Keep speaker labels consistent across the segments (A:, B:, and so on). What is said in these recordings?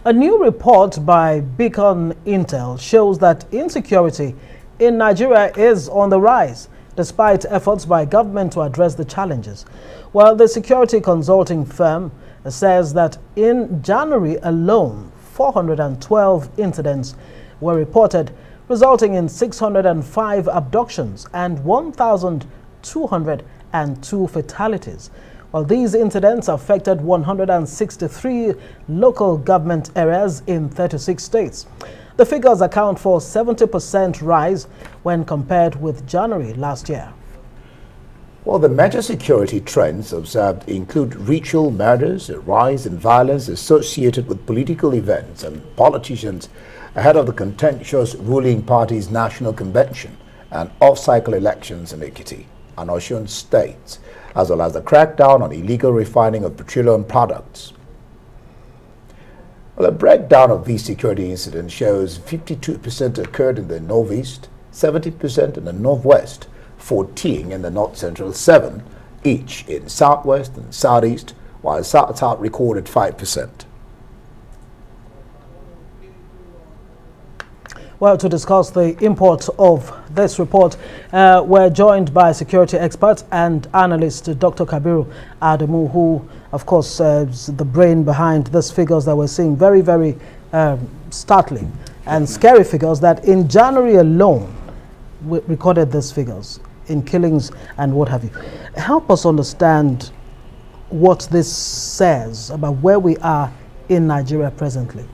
A: A new report by Beacon Intel shows that insecurity in Nigeria is on the rise, despite efforts by government to address the challenges. Well, the security consulting firm says that in January alone, 412 incidents were reported, resulting in 605 abductions and 1,202 fatalities. Well, these incidents affected 163 local government areas in 36 states. The figures account for 70% rise when compared with January last year.
B: Well, the major security trends observed include ritual murders, a rise in violence associated with political events and politicians ahead of the contentious ruling party's national convention and off-cycle elections in Ekiti and Osun states, as well as the crackdown on illegal refining of petroleum products. Well, a breakdown of these security incidents shows 52% occurred in the northeast, 70% in the northwest, 14 in the north-central, 7 each in southwest and southeast, while south-south recorded 5%.
A: Well, to discuss the import of this report, we're joined by security expert and analyst Dr. Kabiru Adamu, who, of course, is the brain behind these figures that we're seeing. Very, very startling and scary figures that in January alone, we recorded these figures in killings and what have you. Help us understand what this says about where we are in Nigeria presently.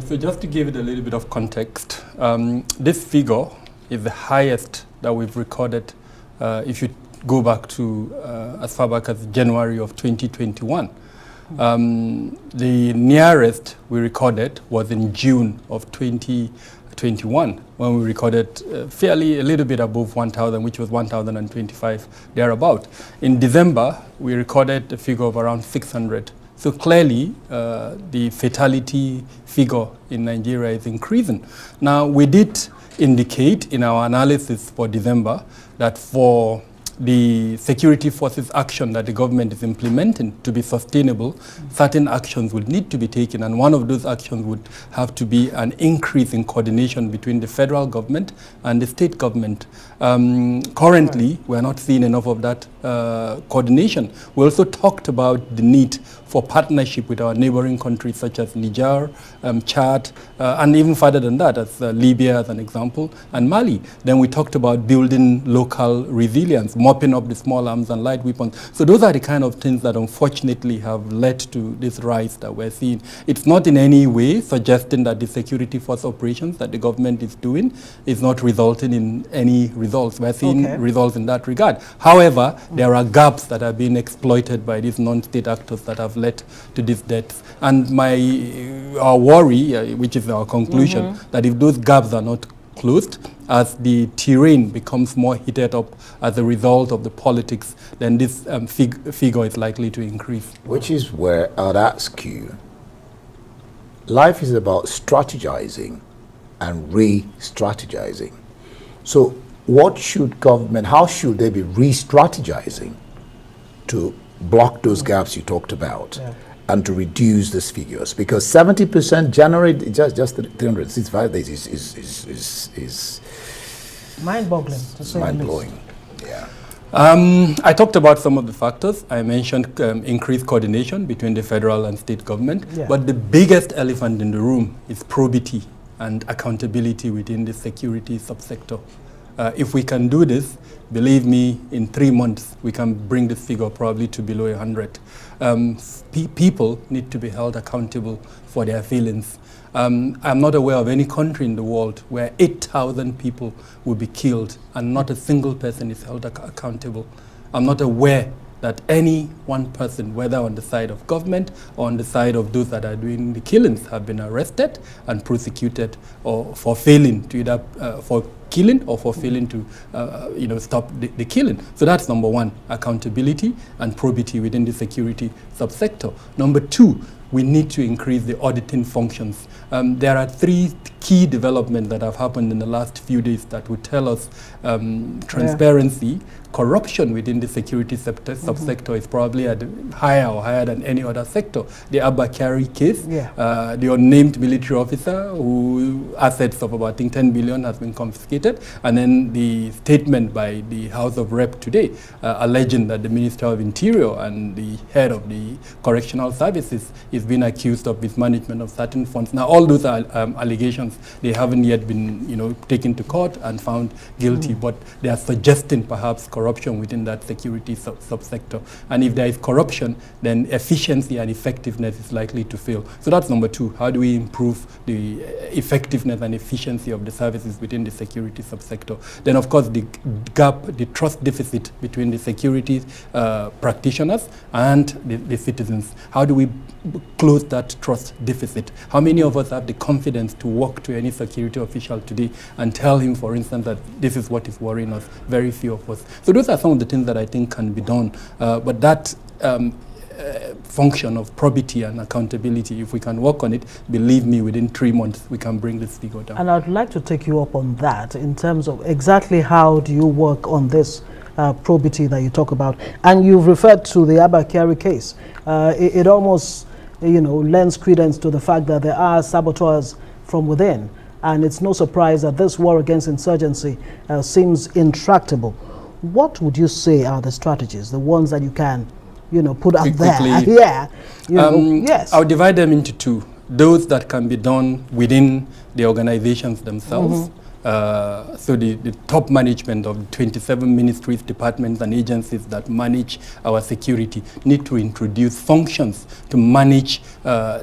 C: So just to give it a little bit of context, this figure is the highest that we've recorded if you go back to as far back as January of 2021. The nearest we recorded was in June of 2021 when we recorded fairly a little bit above 1,000, which was 1,025 thereabout. In December, we recorded a figure of around 600. So clearly, the fatality figure in Nigeria is increasing. Now, we did indicate in our analysis for December that for the security forces action that the government is implementing to be sustainable, certain actions would need to be taken, and one of those actions would have to be an increase in coordination between the federal government and the state government. Currently, we're not seeing enough of that coordination. We also talked about the need for partnership with our neighboring countries such as Niger, Chad, and even further than that, as Libya as an example, and Mali. Then we talked about building local resilience, mopping up the small arms and light weapons. So those are the kind of things that unfortunately have led to this rise that we're seeing. It's not in any way suggesting that the security force operations that the government is doing is not resulting in any results. We're seeing results in that regard. However, there are gaps that are being exploited by these non-state actors that have led to these deaths. And our worry, which is our conclusion, that if those gaps are not closed, as the terrain becomes more heated up as a result of the politics, then this figure is likely to increase.
B: Which is where I'd ask you, life is about strategizing and re-strategizing. So what should government, how should they be re-strategizing to block those gaps you talked about and to reduce these figures? Because 70% January, just 365 days is
A: mind-boggling.
B: Mind-blowing, yeah.
C: I talked about some of the factors. I mentioned increased coordination between the federal and state government, but the biggest elephant in the room is probity and accountability within the security subsector. If we can do this, believe me, in 3 months, we can bring this figure probably to below 100. People need to be held accountable for their feelings. I'm not aware of any country in the world where 8,000 people will be killed and not a single person is held accountable. I'm not aware that any one person, whether on the side of government or on the side of those that are doing the killings, have been arrested and prosecuted or for failing to either for killing or for failing to stop the killing. So that's number one, accountability and probity within the security subsector. Number two, we need to increase the auditing functions. There are 3 key developments that have happened in the last few days that would tell us transparency, corruption within the security subsector is probably at higher than any other sector. The Abba Kyari case, the unnamed military officer who assets of about, I think, 10 billion has been confiscated, and then the statement by the House of Rep today alleging that the Minister of Interior and the head of the correctional services is being accused of mismanagement of certain funds. Now, all those are allegations. They haven't yet been, taken to court and found guilty, but they are suggesting perhaps corruption within that security subsector. And if there is corruption, then efficiency and effectiveness is likely to fail. So that's number 2. How do we improve the effectiveness and efficiency of the services within the security subsector? Then, of course, the gap, the trust deficit between the security practitioners and the citizens. How do we close that trust deficit? How many of us have the confidence to walk to any security official today and tell him, for instance, that this is what is worrying us? Very few of us. So those are some of the things that I think can be done. But that function of probity and accountability, if we can work on it, believe me, within 3 months, we can bring this figure down.
A: And I'd like to take you up on that in terms of exactly how do you work on this probity that you talk about. And you've referred to the Abba Kyari case. It almost, lends credence to the fact that there are saboteurs from within. And it's no surprise that this war against insurgency seems intractable. What would you say are the strategies, the ones that you can, put out there? Yes.
C: I'll divide them into 2. Those that can be done within the organizations themselves. So the top management of 27 ministries, departments, and agencies that manage our security need to introduce functions to manage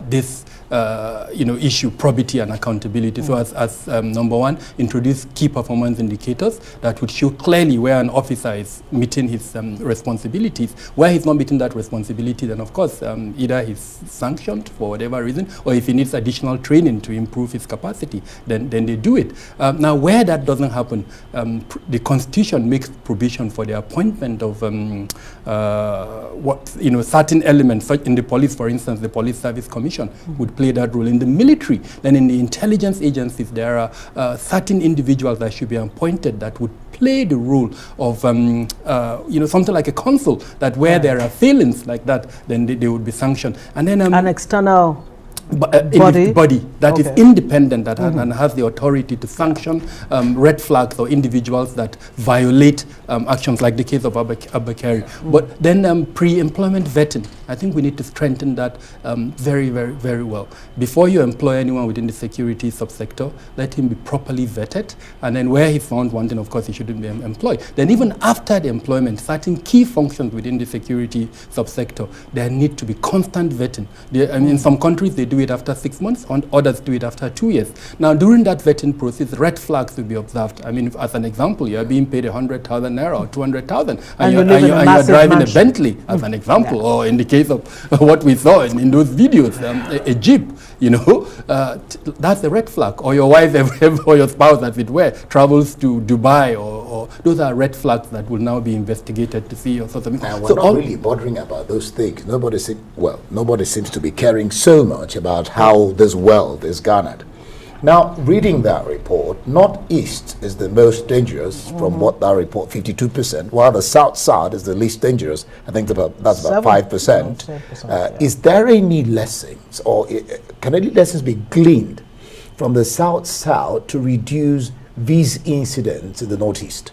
C: this issue, probity and accountability. So as number 1, introduce key performance indicators that would show clearly where an officer is meeting his responsibilities. Where he's not meeting that responsibility, then of course either he's sanctioned for whatever reason, or if he needs additional training to improve his capacity, then they do it. Now, where that doesn't happen, the Constitution makes provision for the appointment of certain elements, such in the police, for instance, the Police Service Commission would play that role. In the military, then in the intelligence agencies, there are certain individuals that should be appointed that would play the role of something like a consul, that where there are failings like that, then they would be sanctioned. And then
A: an external
C: body that is independent, that and has the authority to sanction red flags or individuals that violate actions, like the case of Abba Kyari. But then pre-employment vetting, I think we need to strengthen that very, very, very well. Before you employ anyone within the security subsector, let him be properly vetted, and then where he found wanting, of course, he shouldn't be employed. Then even after the employment, certain key functions within the security subsector, there need to be constant vetting. In some countries, they do it after 6 months, and others do it after 2 years. Now, during that vetting process, red flags will be observed. I mean, if, as an example, you are being paid 100,000 naira or 200,000, and you're driving mansion. A Bentley, as an example, or in the case of what we saw in those videos, a Jeep, that's a red flag. Or your wife or your spouse, as it were, travels to Dubai, or those are red flags that will now be investigated to see or something.
B: And we're not really bothering about those things. Nobody seems to be caring so much about how this wealth is garnered. Now, reading that report, Northeast is the most dangerous from what that report, 52%, while the South is the least dangerous. I think that's about 5%. Is there any lessons, or can any lessons be gleaned from the South to reduce these incidents in the Northeast?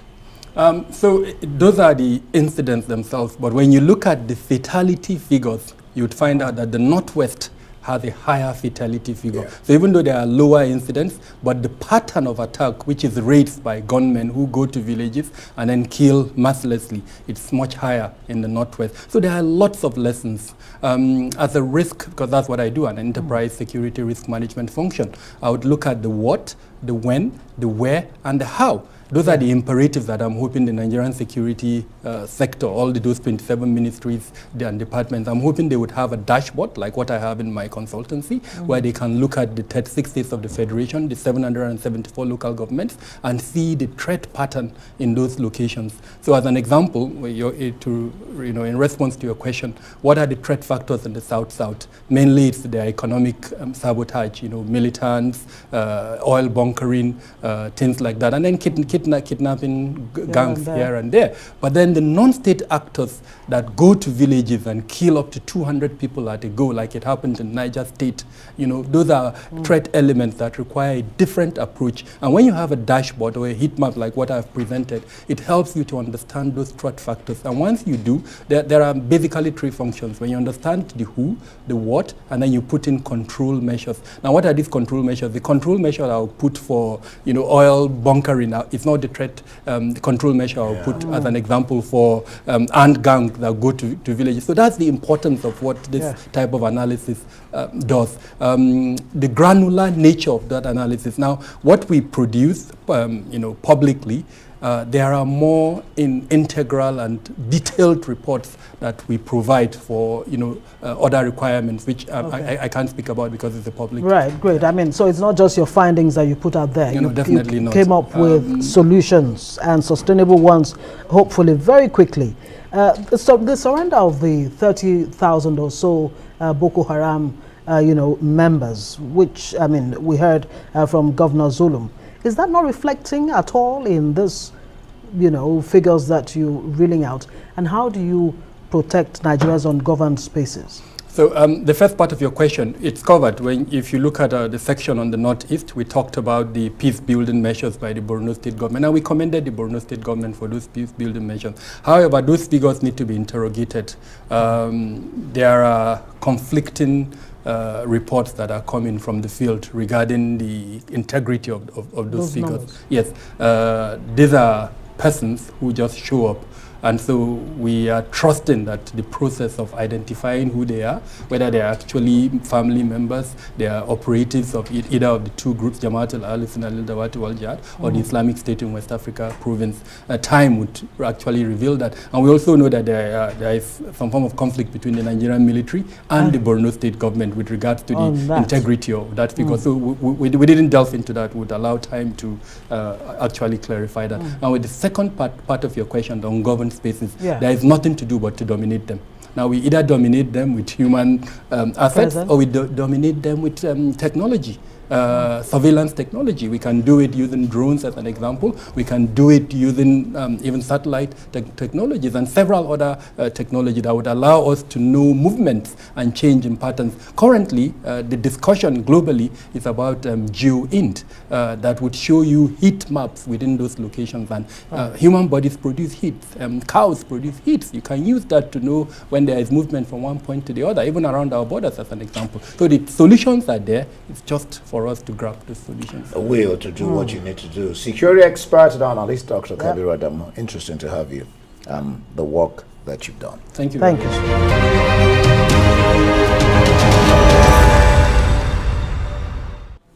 C: So those are the incidents themselves, but when you look at the fatality figures, you would find out that the Northwest has a higher fatality figure. Yeah. So even though there are lower incidents, but the pattern of attack, which is raids by gunmen who go to villages and then kill mercilessly, it's much higher in the Northwest. So there are lots of lessons. As a risk, because that's what I do, an enterprise security risk management function, I would look at the what, the when, the where, and the how. Those are the imperatives that I'm hoping the Nigerian security sector, all those 27 ministries and departments, I'm hoping they would have a dashboard like what I have in my consultancy, where they can look at the 36 states of the Federation, the 774 local governments, and see the threat pattern in those locations. So as an example, in response to your question, what are the threat factors in the South-South? Mainly it's the economic sabotage, militants, oil bunkering, things like that, and then kidnapping gangs here and there. But then the non-state actors that go to villages and kill up to 200 people at a go, like it happened in Niger State, those are threat elements that require a different approach. And when you have a dashboard or a heat map like what I've presented, it helps you to understand those threat factors. And once you do, there are basically three functions. When you understand the who, the what, and then you put in control measures. Now, what are these control measures? The control measure I'll put for oil bunkering, it's not the threat the control measure I'll put as an example for armed gangs that go to villages. So that's the importance of what this type of analysis does. The granular nature of that analysis. Now, what we produce, publicly, there are more integral and detailed reports that we provide for, other requirements, which I can't speak about because it's a public. Right,
A: great. I mean, so it's not just your findings that you put out there.
C: Definitely
A: you came up with solutions and sustainable ones, hopefully very quickly. So the surrender of the 30,000 or so Boko Haram, members, which, we heard from Governor Zulum, is that not reflecting at all in this, figures that you're reeling out? And how do you protect Nigeria's ungoverned spaces?
C: So the first part of your question, it's covered. If you look at the section on the Northeast, we talked about the peace-building measures by the Borno State government, and we commended the Borno State government for those peace-building measures. However, those figures need to be interrogated. There are conflicting reports that are coming from the field regarding the integrity of those figures. Numbers. Yes, these are persons who just show up. And so we are trusting that the process of identifying who they are, whether they are actually family members, they are operatives of either of the two groups, Jamaat al-Ahli al-Dawati wal-Jihad, or the Islamic State in West Africa province, time would actually reveal that. And we also know that there is some form of conflict between the Nigerian military and the Borno State government with regards to the integrity of that figure. So we didn't delve into that. We would allow time to actually clarify that. And with the second part of your question, the ungoverned spaces, there is nothing to do but to dominate them. Now, we either dominate them with human assets or we dominate them with technology. Surveillance technology. We can do it using drones as an example. We can do it using even satellite technologies and several other technologies that would allow us to know movements and change in patterns. Currently, the discussion globally is about GeoInt that would show you heat maps within those locations. And human bodies produce heat. Cows produce heat. You can use that to know when there is movement from one point to the other, even around our borders as an example. So the solutions are there. It's just for us to grab the solutions.
B: A will to do what you need to do. Security expert and analyst, Dr. Kabiru Adamu. Interesting to have you. The work that you've done.
C: Thank you.
A: Thank you.